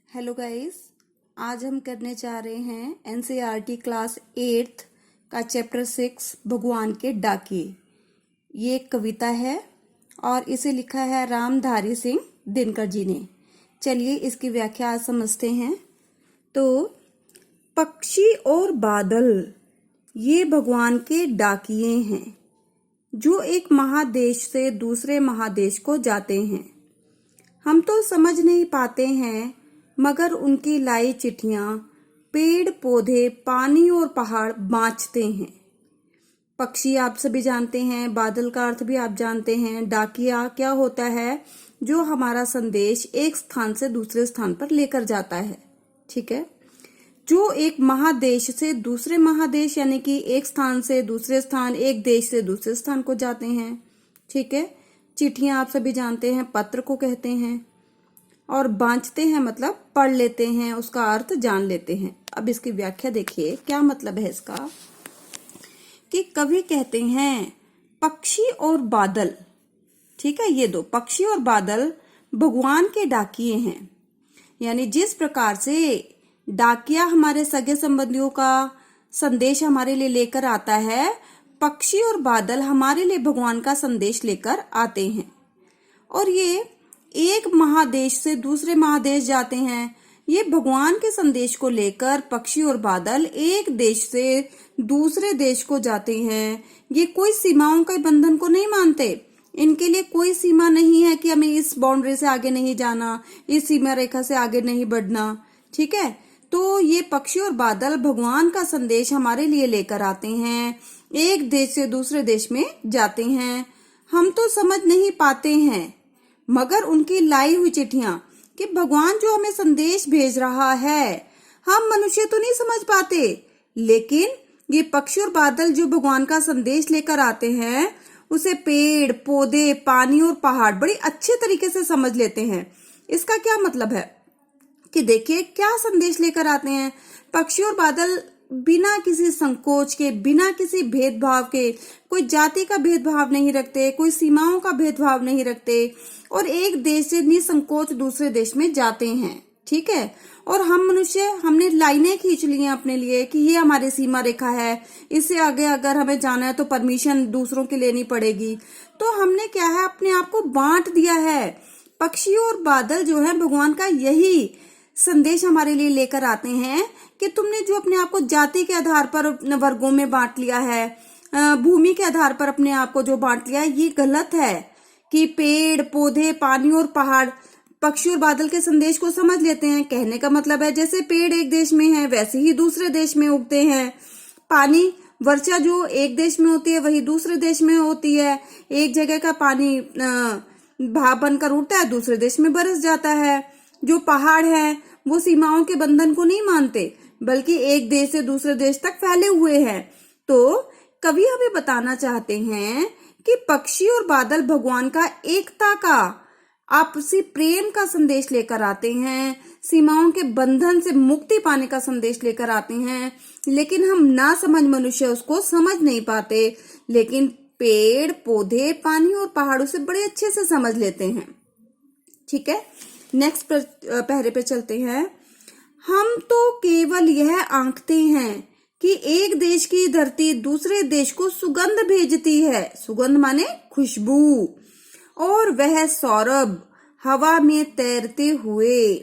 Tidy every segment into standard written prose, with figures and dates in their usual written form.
Hello guys. आज हम करने जा रहे हैं एनसीईआरटी क्लास 8th का चैप्टर 6 भगवान के डाकिए। ये एक कविता है और इसे लिखा है रामधारी सिंह दिनकर जी ने। चलिए इसकी व्याख्या आज समझते हैं। तो पक्षी और बादल ये भगवान के डाकिए हैं जो एक महादेश से दूसरे महादेश को जाते हैं। हम तो समझ नहीं पाते हैं मगर उनकी लाई चिट्ठियां पेड़ पौधे पानी और पहाड़ बाँचते हैं। पक्षी आप सभी जानते हैं, बादल का अर्थ भी आप जानते हैं। डाकिया क्या होता है? जो हमारा संदेश एक स्थान से दूसरे स्थान पर लेकर जाता है। ठीक है, जो एक महादेश से दूसरे महादेश यानी कि एक स्थान से दूसरे स्थान, एक देश से दूसरे स्थान को जाते हैं। ठीक है, चिट्ठियां आप सभी जानते हैं, पत्र को कहते हैं। और बाँचते हैं मतलब पढ़ लेते हैं, उसका अर्थ जान लेते हैं। अब इसकी व्याख्या देखिए, क्या मतलब है इसका कि कवि कहते हैं पक्षी और बादल, ठीक है, ये दो पक्षी और बादल भगवान के डाकिए हैं। यानी जिस प्रकार से डाकिया हमारे सगे संबंधियों का संदेश हमारे लिए लेकर आता है, पक्षी और बादल हमारे लिए भगवान का संदेश लेकर आते हैं। और ये एक महादेश से दूसरे महादेश जाते हैं। ये भगवान के संदेश को लेकर पक्षी और बादल एक देश से दूसरे देश को जाते हैं। ये कोई सीमाओं के बंधन को नहीं मानते। इनके लिए कोई सीमा नहीं है कि हमें इस बाउंड्री से आगे नहीं जाना, इस सीमा रेखा से आगे नहीं बढ़ना। ठीक है, तो ये पक्षी और बादल भगवान का संदेश हमारे लिए लेकर आते हैं, एक देश से दूसरे देश में जाते हैं। हम तो समझ नहीं पाते हैं मगर उनकी लाई हुई चिट्ठियां कि भगवान जो हमें संदेश भेज रहा है, हम मनुष्य तो नहीं समझ पाते, लेकिन ये पक्षी और बादल जो भगवान का संदेश लेकर आते हैं उसे पेड़ पौधे पानी और पहाड़ बड़ी अच्छे तरीके से समझ लेते हैं। इसका क्या मतलब है कि देखिए क्या संदेश लेकर आते हैं। पक्षी और बादल बिना किसी संकोच के, बिना किसी भेदभाव के, कोई जाति का भेदभाव नहीं रखते, कोई सीमाओं का भेदभाव नहीं रखते और एक देश से निसंकोच दूसरे देश में जाते हैं। ठीक है, और हम मनुष्य हमने लाइनें खींच ली हैं अपने लिए कि ये हमारी सीमा रेखा है, इससे आगे अगर हमें जाना है तो परमिशन दूसरों की लेनी पड़ेगी। तो हमने क्या है, अपने आप को बांट दिया है। पक्षी और बादल जो है भगवान का यही संदेश हमारे लिए लेकर आते हैं कि तुमने जो अपने आप को जाति के आधार पर वर्गों में बांट लिया है, भूमि के आधार पर अपने आप को जो बांट लिया है, ये गलत है। कि पेड़ पौधे पानी और पहाड़ पक्षी और बादल के संदेश को समझ लेते हैं। कहने का मतलब है जैसे पेड़ एक देश में है वैसे ही दूसरे देश में उगते हैं। पानी वर्षा जो एक देश में होती है वही दूसरे देश में होती है। एक जगह का पानी भाप बनकर उठता है, दूसरे देश में बरस जाता है। जो पहाड़ है वो सीमाओं के बंधन को नहीं मानते बल्कि एक देश से दूसरे देश तक फैले हुए हैं। तो कवि हमें बताना चाहते हैं कि पक्षी और बादल भगवान का एकता का आपसी प्रेम का संदेश लेकर आते हैं, सीमाओं के बंधन से मुक्ति पाने का संदेश लेकर आते हैं। लेकिन हम ना समझ मनुष्य उसको समझ नहीं पाते, लेकिन पेड़ पौधे पानी और पहाड़ों से बड़े अच्छे से समझ लेते हैं। ठीक है, नेक्स्ट पहरे पे चलते हैं। हम तो केवल यह आंकते हैं कि एक देश की धरती दूसरे देश को सुगंध भेजती है। सुगंध माने खुशबू। और वह सौरभ हवा में तैरते हुए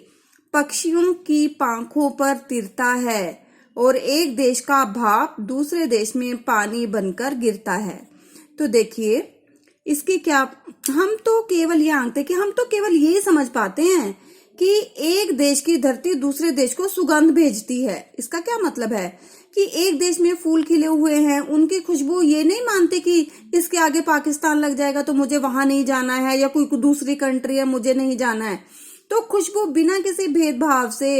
पक्षियों की पांखों पर तिरता है और एक देश का भाप दूसरे देश में पानी बनकर गिरता है। तो देखिए इसकी क्या, हम तो केवल ये आंकते कि हम तो केवल यही समझ पाते हैं कि एक देश की धरती दूसरे देश को सुगंध भेजती है। इसका क्या मतलब है कि एक देश में फूल खिले हुए हैं, उनकी खुशबू ये नहीं मानते कि इसके आगे पाकिस्तान लग जाएगा तो मुझे वहां नहीं जाना है, या कोई दूसरी कंट्री है मुझे नहीं जाना है। तो खुशबू बिना किसी भेदभाव से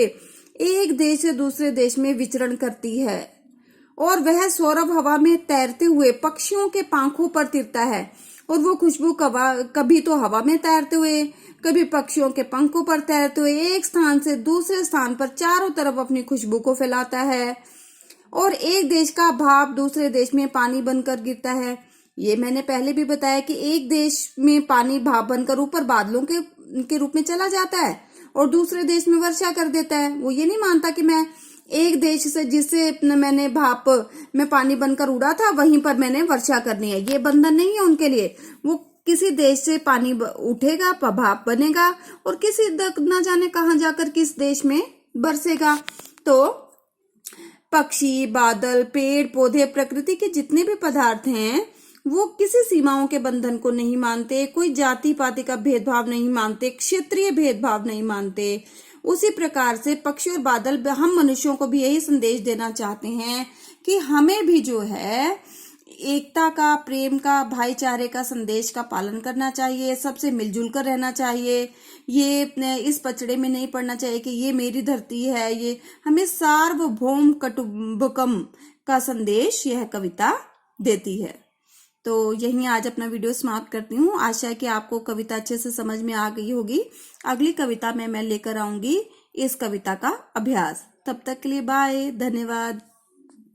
एक देश से दूसरे देश में विचरण करती है। और वह सौरभ हवा में तैरते हुए पक्षियों के पांखों पर तिरता है और वो खुशबू कभी तो हवा में तैरते हुए, कभी पक्षियों के पंखों पर तैरते हुए एक स्थान से दूसरे स्थान पर चारों तरफ अपनी खुशबू को फैलाता है। और एक देश का भाप दूसरे देश में पानी बनकर गिरता है। ये मैंने पहले भी बताया कि एक देश में पानी भाप बनकर ऊपर बादलों के रूप में चला जाता है और दूसरे देश में वर्षा कर देता है। वो ये नहीं मानता कि मैं एक देश से जिससे मैंने भाप में पानी बनकर उड़ा था वहीं पर मैंने वर्षा करनी है, ये बंधन नहीं है उनके लिए। वो किसी देश से पानी उठेगा, भाप बनेगा और किसी न जाने कहां जाकर किस देश में बरसेगा। तो पक्षी, बादल, पेड़ पौधे, प्रकृति के जितने भी पदार्थ हैं वो किसी सीमाओं के बंधन को नहीं मानते, कोई जाति पाति का भेदभाव नहीं मानते, क्षेत्रीय भेदभाव नहीं मानते। उसी प्रकार से पक्षी और बादल हम मनुष्यों को भी यही संदेश देना चाहते हैं कि हमें भी जो है एकता का, प्रेम का, भाईचारे का संदेश का पालन करना चाहिए, सबसे मिलजुल कर रहना चाहिए। ये इस पचड़े में नहीं पड़ना चाहिए कि ये मेरी धरती है। ये हमें सार्वभौम कुटुंबकम का संदेश यह कविता देती है। तो यहीं आज अपना वीडियो समाप्त करती हूँ। आशा है कि आपको कविता अच्छे से समझ में आ गई होगी। अगली कविता में मैं लेकर आऊंगी इस कविता का अभ्यास। तब तक के लिए बाय, धन्यवाद।